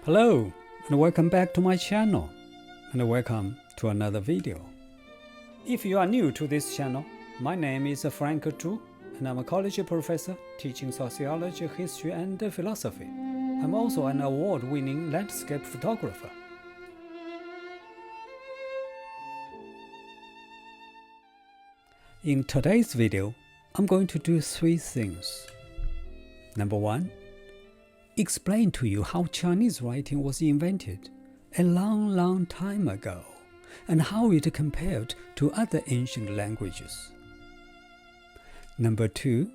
Hello and welcome back to my channel, and welcome to another video. If you are new to this channel, my name is Frank Zhu, and I'm a college professor teaching sociology, history, and philosophy. I'm also an award-winning landscape photographer. In today's video, I'm going to do three things. Number one, explain to you how Chinese writing was invented a long time ago and how it compared to other ancient languages. Number two,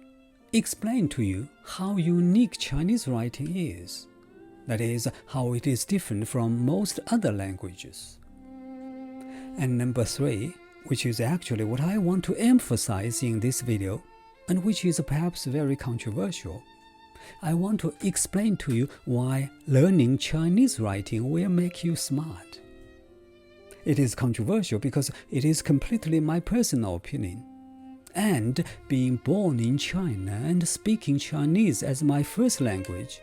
explain to you how unique Chinese writing is, that is, how it is different from most other languages. And number three, which is actually what I want to emphasize in this video, and which is perhaps very controversial, I want to explain to you why learning Chinese writing will make you smart. It is controversial because it is completely my personal opinion. And being born in China and speaking Chinese as my first language,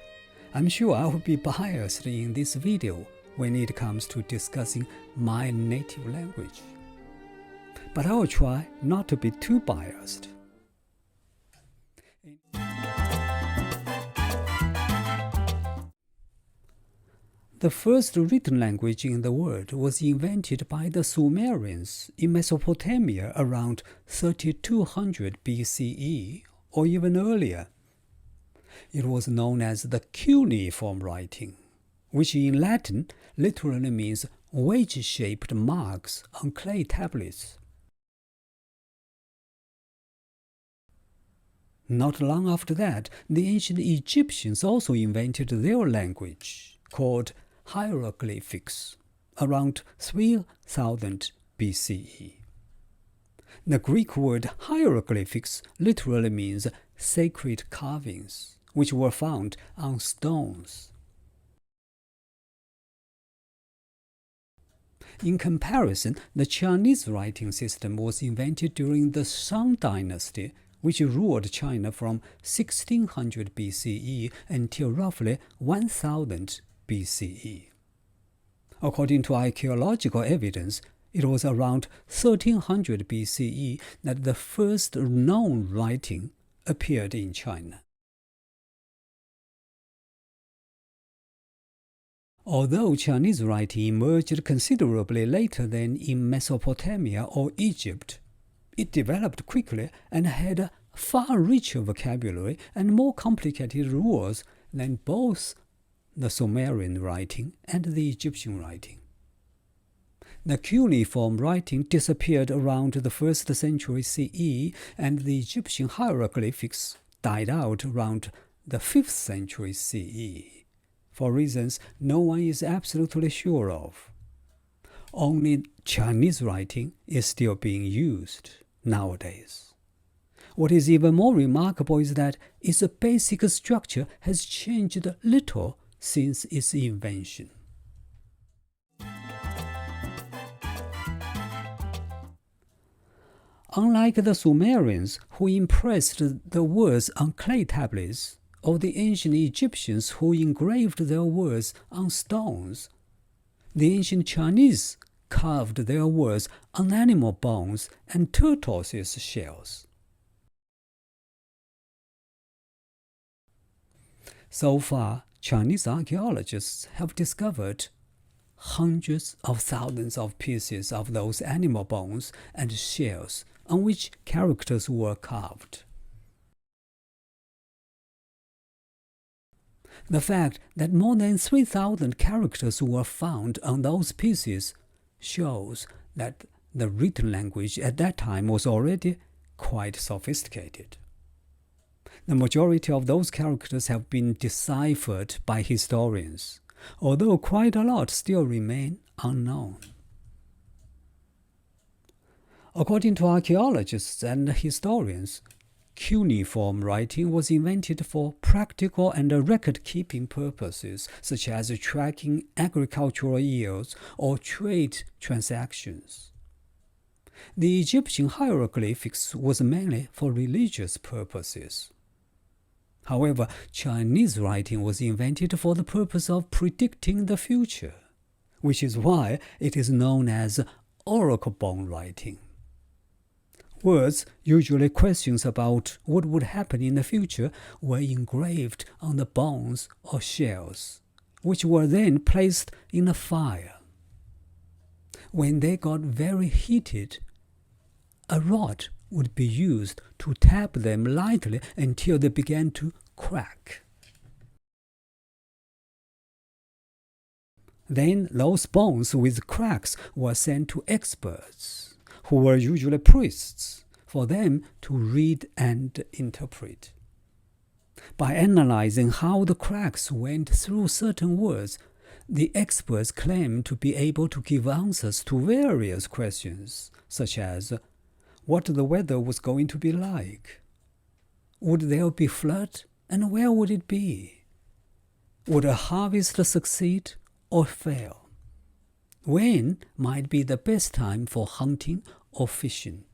I'm sure I will be biased in this video when it comes to discussing my native language. But I will try not to be too biased. The first written language in the world was invented by the Sumerians in Mesopotamia around 3200 BCE or even earlier. It was known as the cuneiform writing, which in Latin literally means wedge-shaped marks on clay tablets. Not long after that, the ancient Egyptians also invented their language, called hieroglyphics, around 3000 BCE. The Greek word hieroglyphics literally means sacred carvings, which were found on stones. In comparison, the Chinese writing system was invented during the Shang Dynasty, which ruled China from 1600 BCE until roughly 1000 BCE. According to archaeological evidence, it was around 1300 BCE that the first known writing appeared in China. Although Chinese writing emerged considerably later than in Mesopotamia or Egypt, it developed quickly and had a far richer vocabulary and more complicated rules than both the Sumerian writing and the Egyptian writing. The cuneiform writing disappeared around the 1st century CE, and the Egyptian hieroglyphics died out around the 5th century CE, for reasons no one is absolutely sure of. Only Chinese writing is still being used nowadays. What is even more remarkable is that its basic structure has changed little since its invention. Unlike the Sumerians, who impressed the words on clay tablets, or the ancient Egyptians who engraved their words on stones, the ancient Chinese carved their words on animal bones and tortoises' shells. So far, Chinese archaeologists have discovered hundreds of thousands of pieces of those animal bones and shells on which characters were carved. The fact that more than 3,000 characters were found on those pieces shows that the written language at that time was already quite sophisticated. The majority of those characters have been deciphered by historians, although quite a lot still remain unknown. According to archaeologists and historians, cuneiform writing was invented for practical and record-keeping purposes, such as tracking agricultural yields or trade transactions. The Egyptian hieroglyphics was mainly for religious purposes. However, Chinese writing was invented for the purpose of predicting the future, which is why it is known as oracle bone writing. Words, usually questions about what would happen in the future, were engraved on the bones or shells, which were then placed in a fire. When they got very heated, a rod would be used to tap them lightly until they began to crack. Then those bones with cracks were sent to experts, who were usually priests, for them to read and interpret. By analyzing how the cracks went through certain words, the experts claimed to be able to give answers to various questions, such as what the weather was going to be like. Would there be flood, and where would it be? Would a harvest succeed or fail? When might be the best time for hunting or fishing?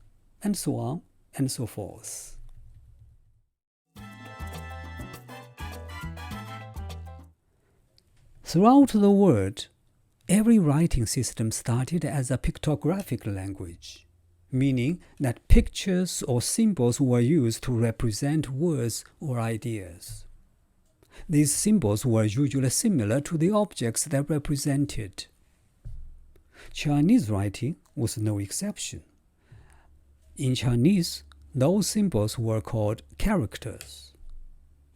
And so on and so forth. Throughout the world, every writing system started as a pictographic language, meaning that pictures or symbols were used to represent words or ideas. These symbols were usually similar to the objects they represented. Chinese writing was no exception. In Chinese, those symbols were called characters.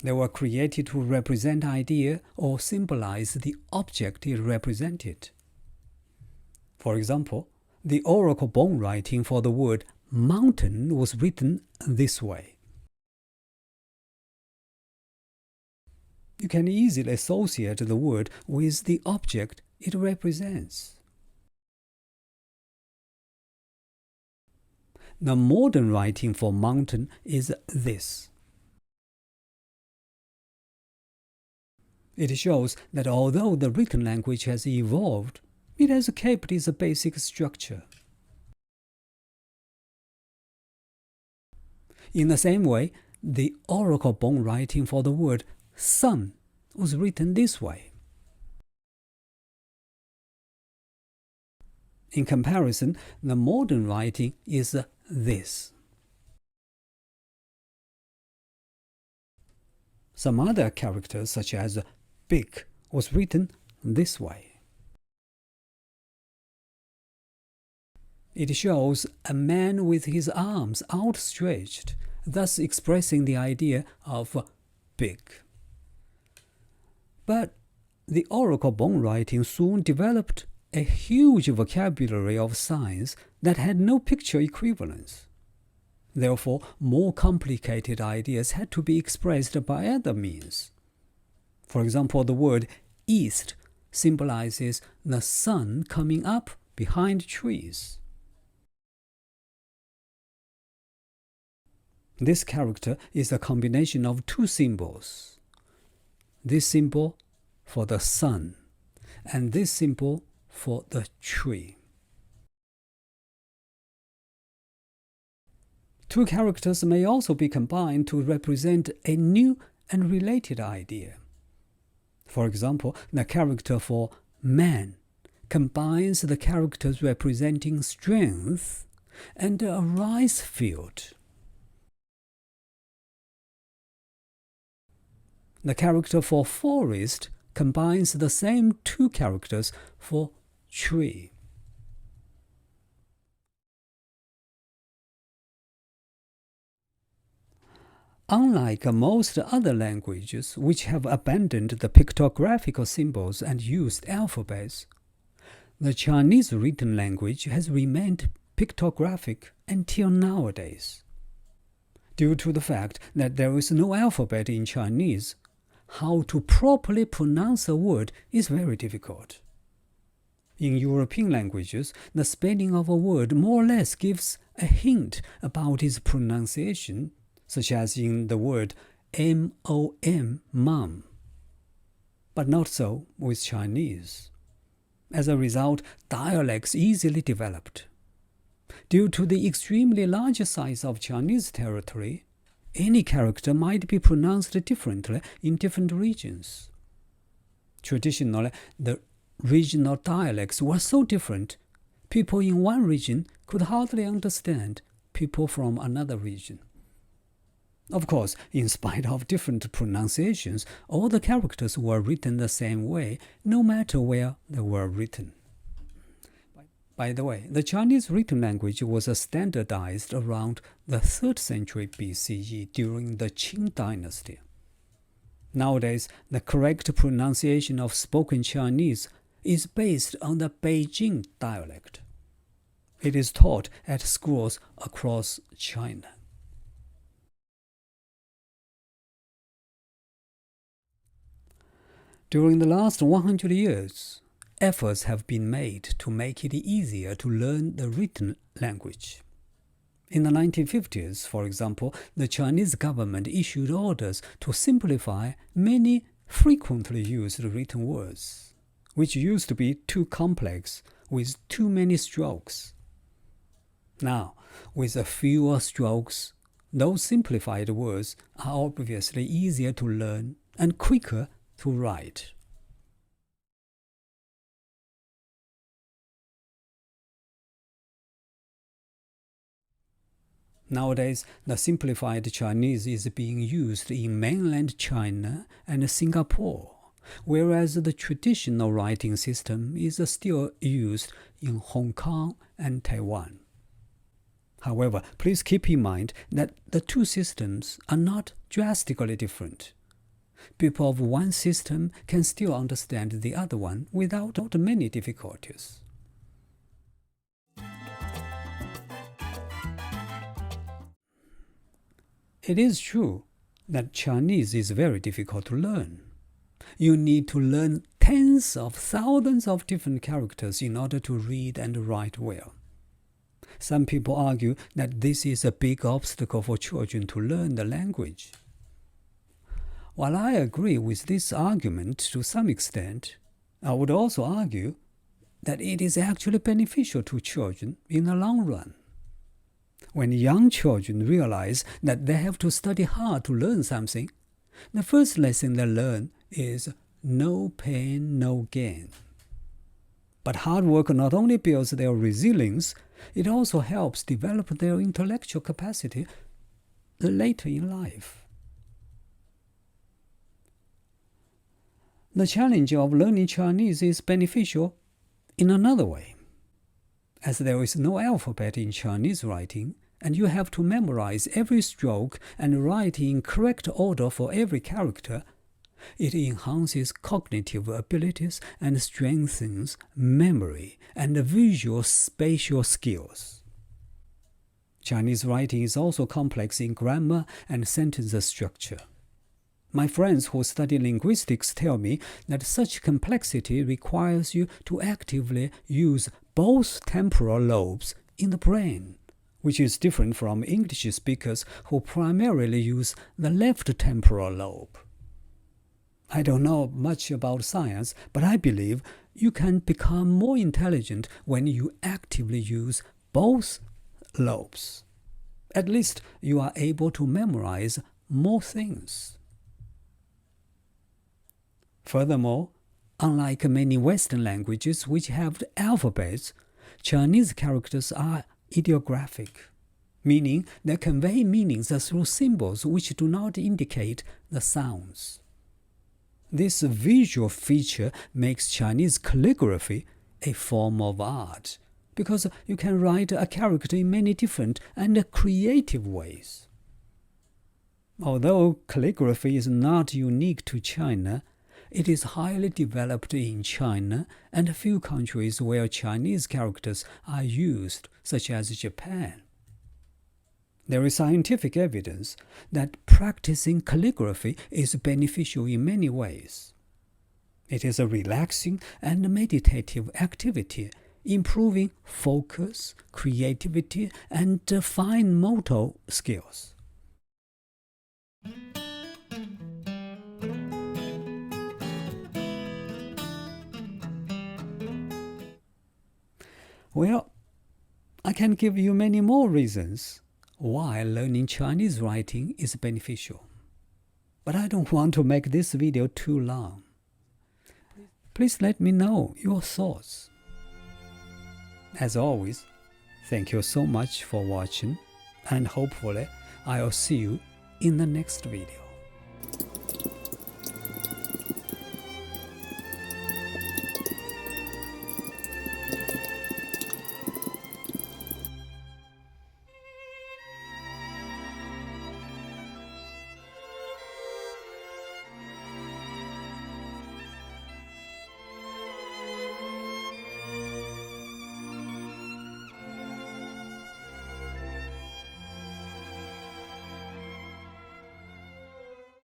They were created to represent idea or symbolize the object it represented. For example, the oracle bone writing for the word mountain was written this way. You can easily associate the word with the object it represents. The modern writing for mountain is this. It shows that although the written language has evolved, it has kept its basic structure. In the same way, the oracle bone writing for the word sun was written this way. In comparison, the modern writing is this. Some other characters, such as big, was written this way. It shows a man with his arms outstretched, thus expressing the idea of big. But the oracle bone writing soon developed a huge vocabulary of signs that had no picture equivalence. Therefore, more complicated ideas had to be expressed by other means. For example, the word east symbolizes the sun coming up behind trees. This character is a combination of two symbols. This symbol for the sun, and this symbol for the tree. Two characters may also be combined to represent a new and related idea. For example, the character for man combines the characters representing strength and a rice field. The character for forest combines the same two characters for tree. Unlike most other languages which have abandoned the pictographical symbols and used alphabets, the Chinese written language has remained pictographic until nowadays. Due to the fact that there is no alphabet in Chinese, how to properly pronounce a word is very difficult. In European languages, the spelling of a word more or less gives a hint about its pronunciation, such as in the word M-O-M, mom. But not so with Chinese. As a result, dialects easily developed. Due to the extremely large size of Chinese territory, any character might be pronounced differently in different regions. Traditionally, the regional dialects were so different, people in one region could hardly understand people from another region. Of course, in spite of different pronunciations, all the characters were written the same way, no matter where they were written. By the way, the Chinese written language was standardized around the 3rd century BCE during the Qing dynasty. Nowadays, the correct pronunciation of spoken Chinese is based on the Beijing dialect. It is taught at schools across China. During the last 100 years, efforts have been made to make it easier to learn the written language. In the 1950s, for example, the Chinese government issued orders to simplify many frequently used written words, which used to be too complex with too many strokes. Now, with fewer strokes, those simplified words are obviously easier to learn and quicker to write. Nowadays, the simplified Chinese is being used in mainland China and Singapore, whereas the traditional writing system is still used in Hong Kong and Taiwan. However, please keep in mind that the two systems are not drastically different. People of one system can still understand the other one without many difficulties. It is true that Chinese is very difficult to learn. You need to learn tens of thousands of different characters in order to read and write well. Some people argue that this is a big obstacle for children to learn the language. While I agree with this argument to some extent, I would also argue that it is actually beneficial to children in the long run. When young children realize that they have to study hard to learn something, the first lesson they learn is no pain, no gain. But hard work not only builds their resilience, it also helps develop their intellectual capacity later in life. The challenge of learning Chinese is beneficial in another way. As there is no alphabet in Chinese writing, and you have to memorize every stroke and write in correct order for every character, it enhances cognitive abilities and strengthens memory and visual spatial skills. Chinese writing is also complex in grammar and sentence structure. My friends who study linguistics tell me that such complexity requires you to actively use both temporal lobes in the brain, which is different from English speakers who primarily use the left temporal lobe. I don't know much about science, but I believe you can become more intelligent when you actively use both lobes. At least you are able to memorize more things. Furthermore, unlike many Western languages which have alphabets, Chinese characters are ideographic, meaning they convey meanings through symbols which do not indicate the sounds. This visual feature makes Chinese calligraphy a form of art, because you can write a character in many different and creative ways. Although calligraphy is not unique to China, it is highly developed in China and a few countries where Chinese characters are used, such as Japan. There is scientific evidence that practicing calligraphy is beneficial in many ways. It is a relaxing and meditative activity, improving focus, creativity, and fine motor skills. Well, I can give you many more reasons why learning Chinese writing is beneficial. But I don't want to make this video too long. Please let me know your thoughts. As always, thank you so much for watching, and hopefully I'll see you in the next video.